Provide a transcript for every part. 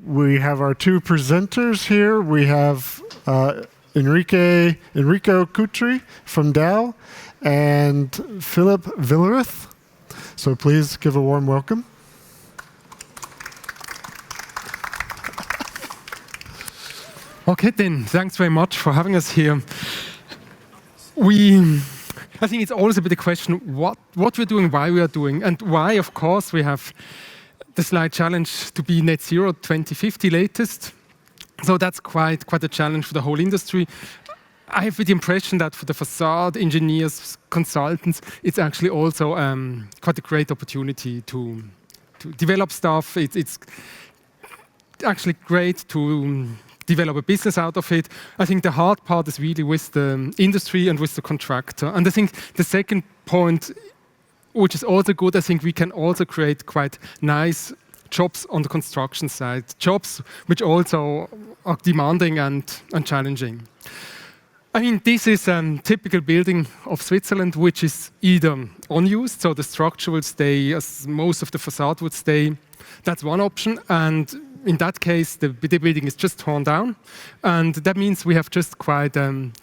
We have our two presenters here. We have Enrico Cutri from Dow and Philippe Willareth. So please give a warm welcome. Okay, then, thanks very much for having us here. I think it's always a bit a question what we're doing, why we are doing, and why, of course, we have the slight challenge to be net zero 2050 latest. So that's quite a challenge for the whole industry. I have the impression that for the facade engineers, consultants, it's actually also quite a great opportunity to develop stuff. It's actually great to develop a business out of it. I think the hard part is really with the industry and with the contractor. And I think the second point, which is also good, I think we can also create quite nice jobs on the construction side, jobs which also are demanding and challenging. I mean, this is a typical building of Switzerland, which is either unused, so the structure will stay as most of the facade would stay. That's one option, and in that case, the building is just torn down, and that means we have just quite an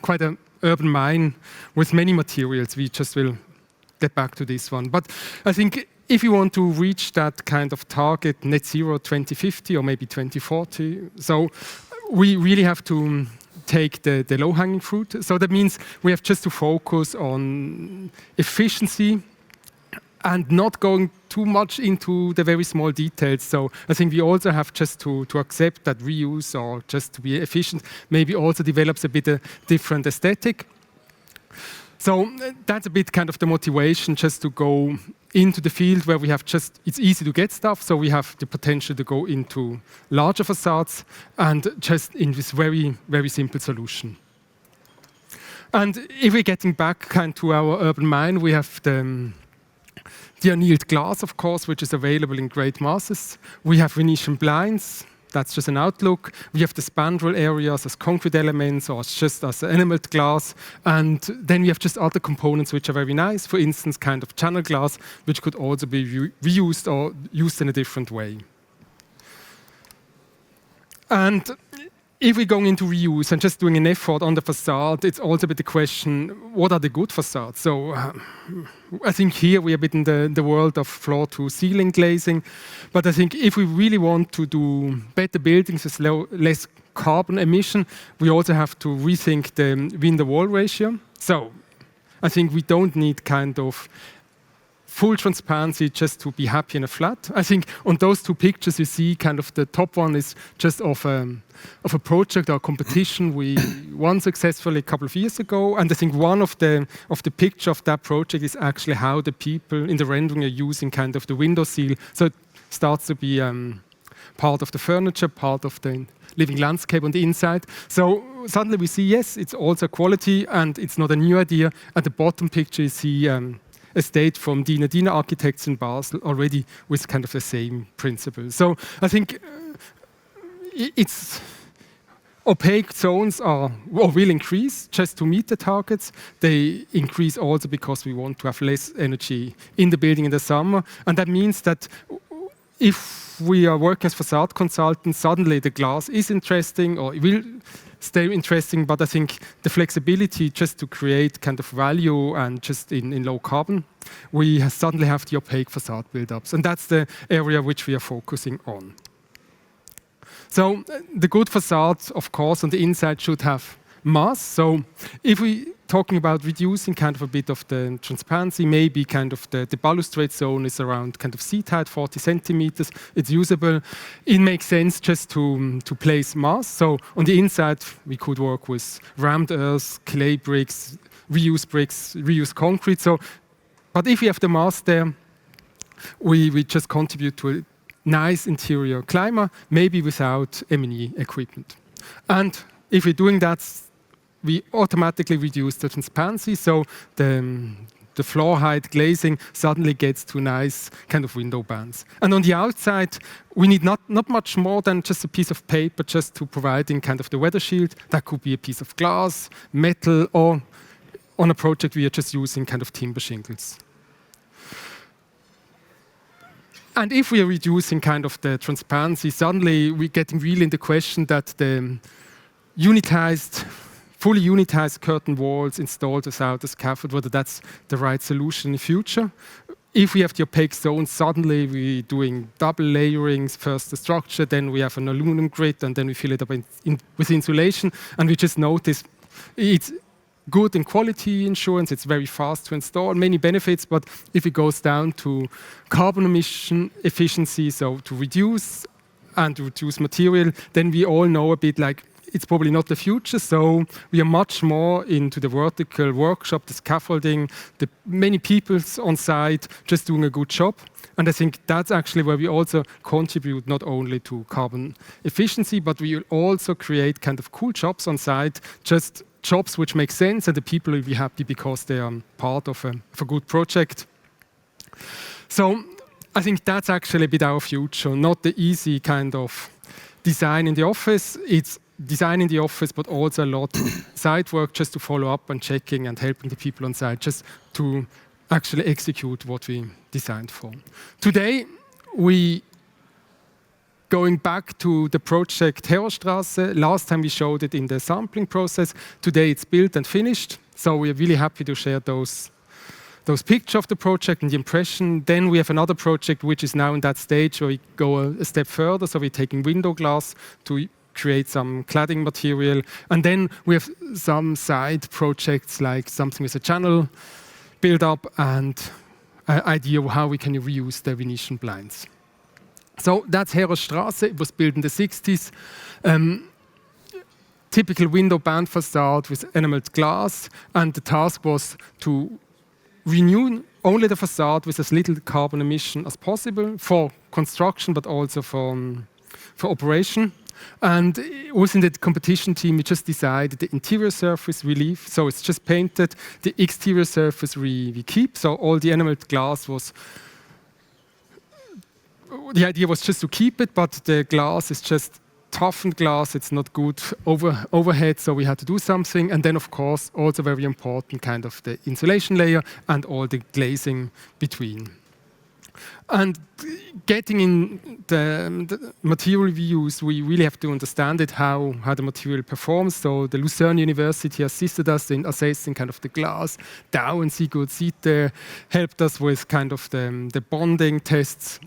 urban mine with many materials. We just will get back to this one. But I think if you want to reach that kind of target, net zero 2050 or maybe 2040, so we really have to take the low-hanging fruit. So that means we have just to focus on efficiency and not going too much into the very small details. So I think we also have just to accept that reuse, or just to be efficient, maybe also develops a bit a different aesthetic. So that's a bit kind of the motivation, just to go into the field where we have it's easy to get stuff, so we have the potential to go into larger facades and just in this very, very simple solution. And if we're getting back kind to our urban mine, we have the annealed glass, of course, which is available in great masses. We have Venetian blinds. That's just an outlook. We have the spandrel areas as concrete elements or just as enameled glass. And then we have just other components which are very nice. For instance, kind of channel glass, which could also be reused or used in a different way. And if we're going into reuse and just doing an effort on the facade, it's also a bit the question, what are the good facades? So I think here we are a bit in the world of floor-to-ceiling glazing. But I think if we really want to do better buildings with less carbon emission, we also have to rethink the window-wall ratio. So I think we don't need kind of full transparency just to be happy in a flat. I think on those two pictures you see kind of the top one is just of a project or competition we won successfully a couple of years ago. And I think one of the picture of that project is actually how the people in the rendering are using kind of the window seal. So it starts to be part of the furniture, part of the living landscape on the inside. So suddenly we see, yes, it's also quality and it's not a new idea. At the bottom picture you see a state from Dina Architects in Basel already with kind of the same principle. So I think it's opaque zones will increase just to meet the targets. They increase also because we want to have less energy in the building in the summer. And that means that if we are working as facade consultants, suddenly the glass is interesting or it will stay interesting, but I think the flexibility just to create kind of value and just in low carbon, we suddenly have the opaque facade build-ups. And that's the area which we are focusing on. So the good facade, of course, on the inside should have mass. So if we're talking about reducing kind of a bit of the transparency, maybe kind of the balustrade zone is around kind of seat height, 40 centimeters, it's usable. It makes sense just to place mass. So on the inside, we could work with rammed earth, clay bricks, reuse concrete. So, but if we have the mass there, we just contribute to a nice interior climate, maybe without M&E equipment. And if we're doing that, we automatically reduce the transparency, so the floor height glazing suddenly gets to nice kind of window bands. And on the outside, we need not much more than just a piece of paper just to provide in kind of the weather shield. That could be a piece of glass, metal, or on a project we are just using kind of timber shingles. And if we are reducing kind of the transparency, suddenly we're getting really in the question that the fully unitized curtain walls installed without the scaffold, whether that's the right solution in the future. If we have the opaque zone, suddenly we're doing double layerings, first the structure, then we have an aluminum grid, and then we fill it up with insulation. And we just notice it's good in quality insurance, it's very fast to install, many benefits, but if it goes down to carbon emission efficiency, so to reduce material, then we all know a bit like it's probably not the future, so we are much more into the vertical workshop, the scaffolding, the many people on site just doing a good job. And I think that's actually where we also contribute not only to carbon efficiency, but we will also create kind of cool jobs on site, just jobs which make sense, and the people will be happy because they are part of a good project. So I think that's actually a bit our future, not the easy kind of design in the office. It's design in the office, but also a lot of site work just to follow up and checking and helping the people on site just to actually execute what we designed for. Today, we going back to the project Herostrasse. Last time we showed it in the sampling process. Today it's built and finished. So we are really happy to share those pictures of the project and the impression. Then we have another project which is now in that stage where we go a step further. So we're taking window glass to create some cladding material. And then we have some side projects like something with a channel build up and an idea of how we can reuse the Venetian blinds. So that's Herostrasse. It was built in the 60s. Typical window band facade with enameled glass. And the task was to renew only the facade with as little carbon emission as possible for construction, but also for operation. And within the competition team, we just decided the interior surface we leave, so it's just painted. The exterior surface we keep, so all the enameled glass was. The idea was just to keep it, but the glass is just toughened glass. It's not good overhead, so we had to do something. And then, of course, also very important, kind of the insulation layer and all the glazing between. And getting in the material we use, we really have to understand it, how the material performs. So the Lucerne University assisted us in assessing kind of the glass. Dow and Sigurd Sitte helped us with kind of the bonding tests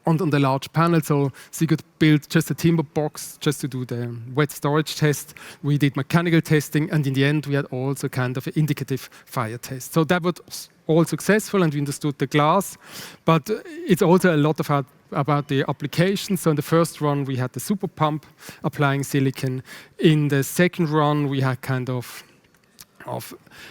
on the large panel. So Sigurd built just a timber box just to do the wet storage test. We did mechanical testing, and in the end we had also kind of an indicative fire test. So that was all successful, and we understood the glass. But it's also a lot about the application. So in the first run we had the super pump applying silicon. In the second run we had kind of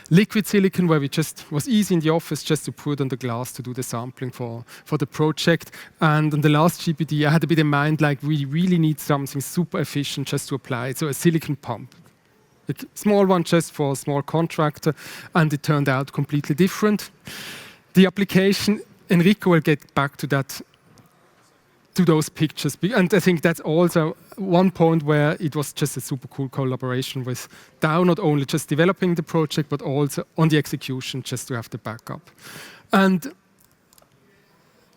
liquid silicon, where we just was easy in the office just to put on the glass to do the sampling for the project. And on the last GPD, I had a bit in mind, like we really need something super efficient just to apply it. So a silicon pump, a small one just for a small contractor, and it turned out completely different. The application, Enrico will get back to that, to those pictures. And I think that's also one point where it was just a super cool collaboration with Dow, not only just developing the project, but also on the execution, just to have the backup. And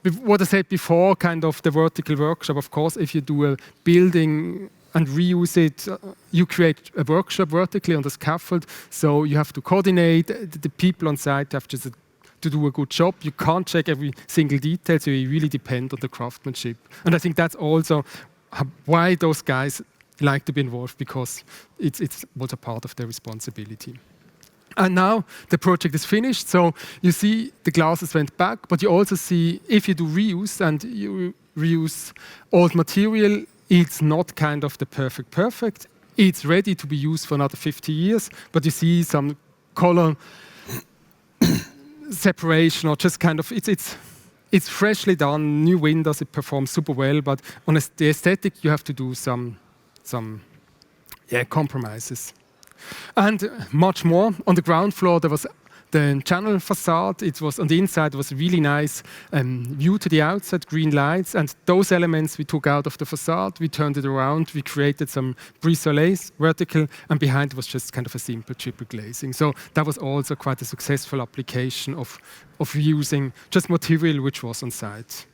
with what I said before, kind of the vertical workshop, of course, if you do a building and reuse it, you create a workshop vertically on the scaffold, so you have to coordinate, the people on site have just to do a good job. You can't check every single detail, so you really depend on the craftsmanship. And I think that's also why those guys like to be involved, because it's was a part of their responsibility. And now the project is finished, so you see the glasses went back, but you also see if you do reuse and you reuse old material, it's not kind of the perfect. It's ready to be used for another 50 years, but you see some color separation, or just kind of it's freshly done, new windows, it performs super well, but on the aesthetic you have to do some compromises. And much more. On the ground floor there was the channel facade. It was on the inside, was a really nice view to the outside, green lights, and those elements we took out of the facade, we turned it around, we created some brise-soleils vertical, and behind it was just kind of a simple triple glazing. So that was also quite a successful application of using just material which was on site.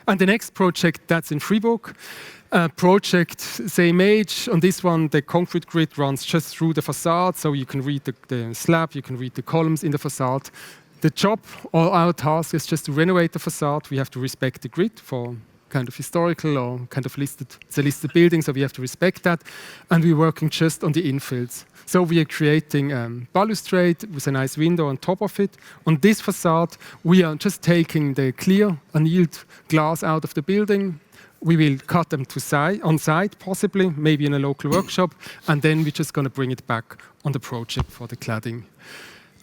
And the next project, that's in Fribourg. Project, same age. On this one, the concrete grid runs just through the facade, so you can read the slab, you can read the columns in the facade. The job, or our task, is just to renovate the facade. We have to respect the grid for kind of historical or kind of listed building, so we have to respect that. And we're working just on the infills. So we are creating balustrade with a nice window on top of it. On this facade, we are just taking the clear annealed glass out of the building. We will cut them on site, possibly, maybe in a local workshop, and then we're just going to bring it back on the project for the cladding.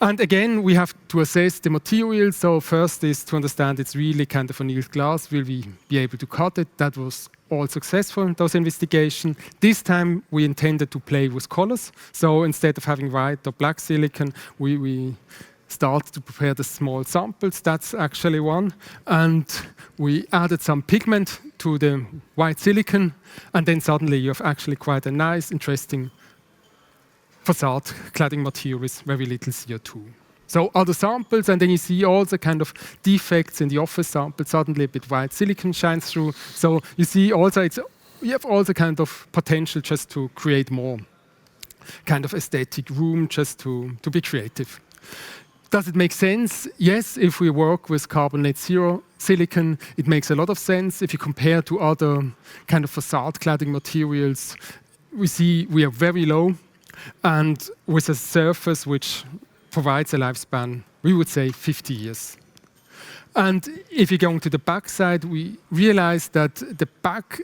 And again, we have to assess the material. So first is to understand it's really kind of annealed glass. Will we be able to cut it? That was all successful, those investigations. This time, we intended to play with colors. So instead of having white or black silicon, we start to prepare the small samples. That's actually one. And we added some pigment to the white silicon. And then suddenly you have actually quite a nice, interesting facade cladding material with very little CO2. So other samples, and then you see all the kind of defects in the office sample. Suddenly a bit white silicon shines through. So you see also, you have all the kind of potential just to create more kind of aesthetic room, just to be creative. Does it make sense? Yes, if we work with carbon net zero silicon, it makes a lot of sense. If you compare to other kind of facade cladding materials, we see we are very low, and with a surface which provides a lifespan, we would say 50 years. And if you go to the back side, we realize that the back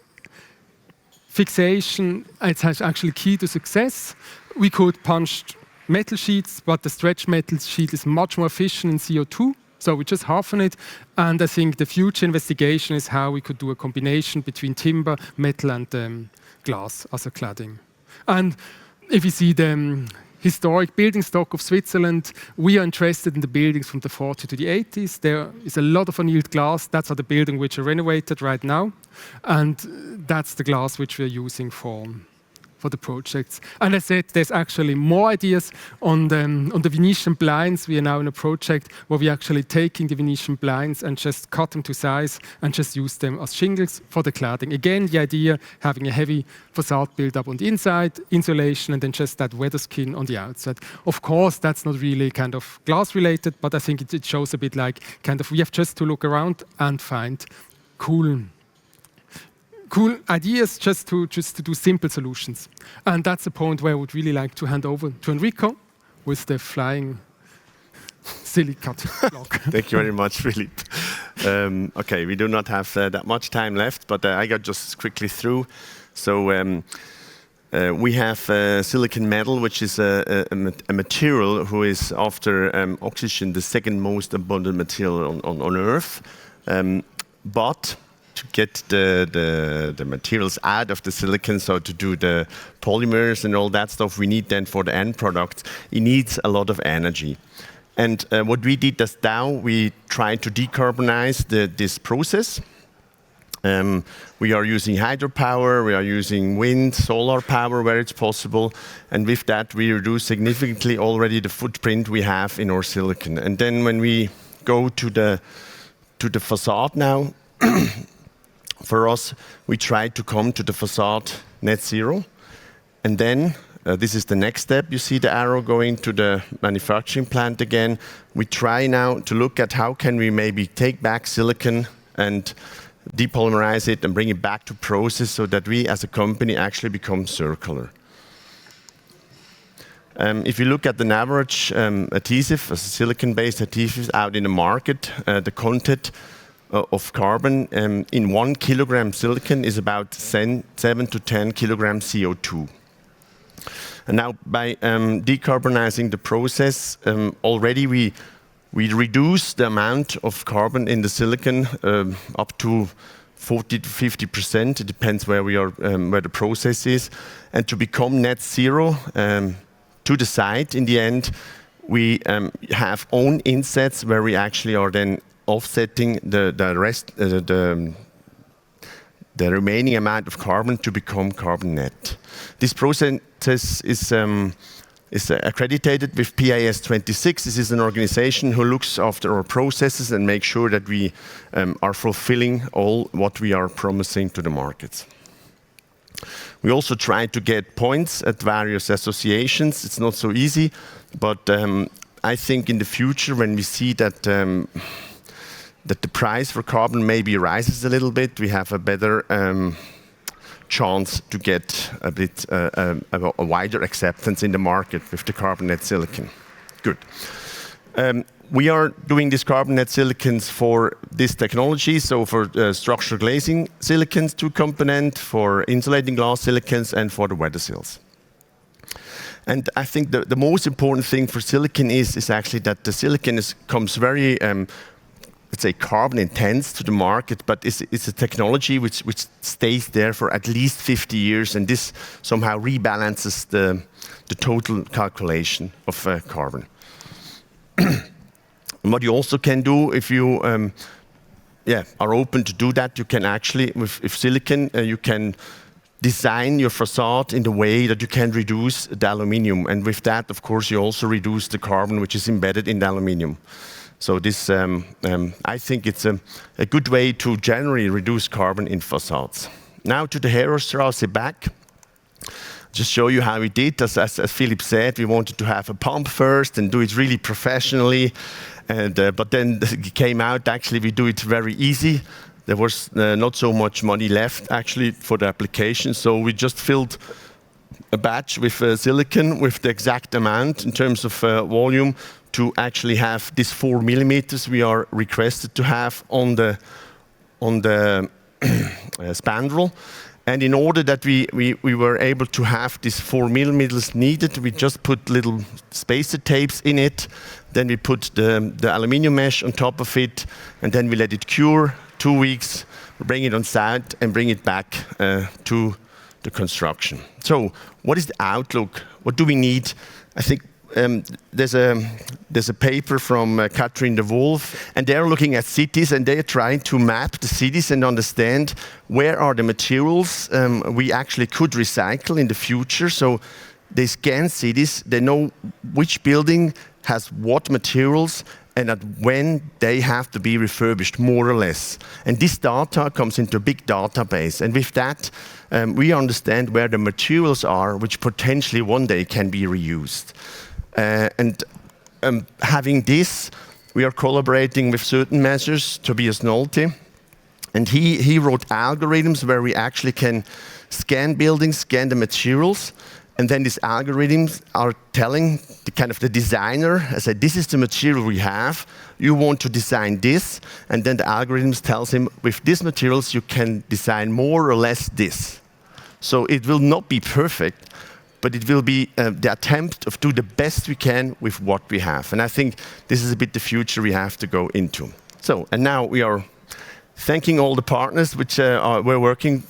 fixation is actually key to success. We could punch metal sheets, but the stretch metal sheet is much more efficient in CO2, so we just halfen it. And I think the future investigation is how we could do a combination between timber, metal, and glass as a cladding. And if you see the historic building stock of Switzerland, we are interested in the buildings from the 40s to the 80s. There is a lot of annealed glass. That's the building which are renovated right now. And that's the glass which we're using for the projects. And I said there's actually more ideas on the Venetian blinds. We are now in a project where we're actually taking the Venetian blinds and just cut them to size and just use them as shingles for the cladding. Again, the idea, having a heavy facade build-up on the inside, insulation, and then just that weather skin on the outside. Of course, that's not really kind of glass-related, but I think it shows a bit like kind of we have just to look around and find cool ideas just to do simple solutions. And that's the point where I would really like to hand over to Enrico with the flying silicate block. Thank you very much, Philippe. Okay, we do not have that much time left, but I got just quickly through. So we have silicon metal, which is a material who is, after oxygen, the second most abundant material on Earth. But to get the materials out of the silicon, so to do the polymers and all that stuff we need then for the end product, it needs a lot of energy. And what we did is now we tried to decarbonize this process. We are using hydropower, we are using wind, solar power where it's possible, and with that we reduce significantly already the footprint we have in our silicon. And then when we go to the facade now, for us, we try to come to the facade net zero. And then, this is the next step. You see the arrow going to the manufacturing plant again. We try now to look at how can we maybe take back silicon and depolymerize it and bring it back to process so that we as a company actually become circular. If you look at an average adhesive, a silicon-based adhesive out in the market, the content of carbon in 1 kilogram silicon is about 7 to 10 kilograms CO2. And now by decarbonizing the process, already we reduce the amount of carbon in the silicon up to 40 to 50%. It depends where we are, where the process is. And to become net zero to the site, in the end, we have own insets where we actually are then offsetting the remaining amount of carbon to become carbon net. This process is is accredited with PIS 26. This is an organization who looks after our processes and makes sure that we are fulfilling all what we are promising to the markets. We also try to get points at various associations. It's not so easy, but I think in the future when we see that that the price for carbon maybe rises a little bit, we have a better chance to get a bit a wider acceptance in the market with the carbon net silicon. Good. We are doing this carbon net silicons for this technology, so for structural glazing silicons, two-component, for insulating glass silicons, and for the weather seals. And I think the most important thing for silicon is actually that the silicon comes very let's say carbon intense to the market, but it's a technology which stays there for at least 50 years, and this somehow rebalances the total calculation of carbon. And what you also can do if you are open to do that, you can actually, with silicon, you can design your facade in the way that you can reduce the aluminium, and with that, of course, you also reduce the carbon which is embedded in the aluminium. So this, I think it's a good way to generally reduce carbon in facades. Now to the Herostrasse back. Just show you how we did. As Philippe said, we wanted to have a pump first and do it really professionally. And, but then it came out, actually, we do it very easy. There was not so much money left, actually, for the application. So we just filled a batch with silicon with the exact amount in terms of volume to actually have this 4 millimeters we are requested to have on the spandrel. And in order that we were able to have this 4 millimeters needed, we just put little spacer tapes in it. Then we put the aluminium mesh on top of it, and then we let it cure 2 weeks, bring it on site, and bring it back to the construction. So what is the outlook? What do we need? I think there's a paper from Catherine de Wolf, and they're looking at cities, and they're trying to map the cities and understand where are the materials we actually could recycle in the future. So they scan cities, they know which building has what materials and at when they have to be refurbished, more or less. And this data comes into a big database, and with that we understand where the materials are which potentially one day can be reused. Having this, we are collaborating with certain measures, Tobias Nolte, and he wrote algorithms where we actually can scan buildings, scan the materials, and then these algorithms are telling the designer, I said, this is the material we have, you want to design this, and then the algorithms tells him, with these materials you can design more or less this. So it will not be perfect, but it will be the attempt of do the best we can with what we have. And I think this is a bit the future we have to go into. So, and now we are thanking all the partners which were working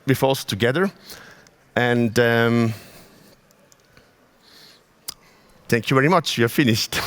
with us together. And thank you very much. We are finished.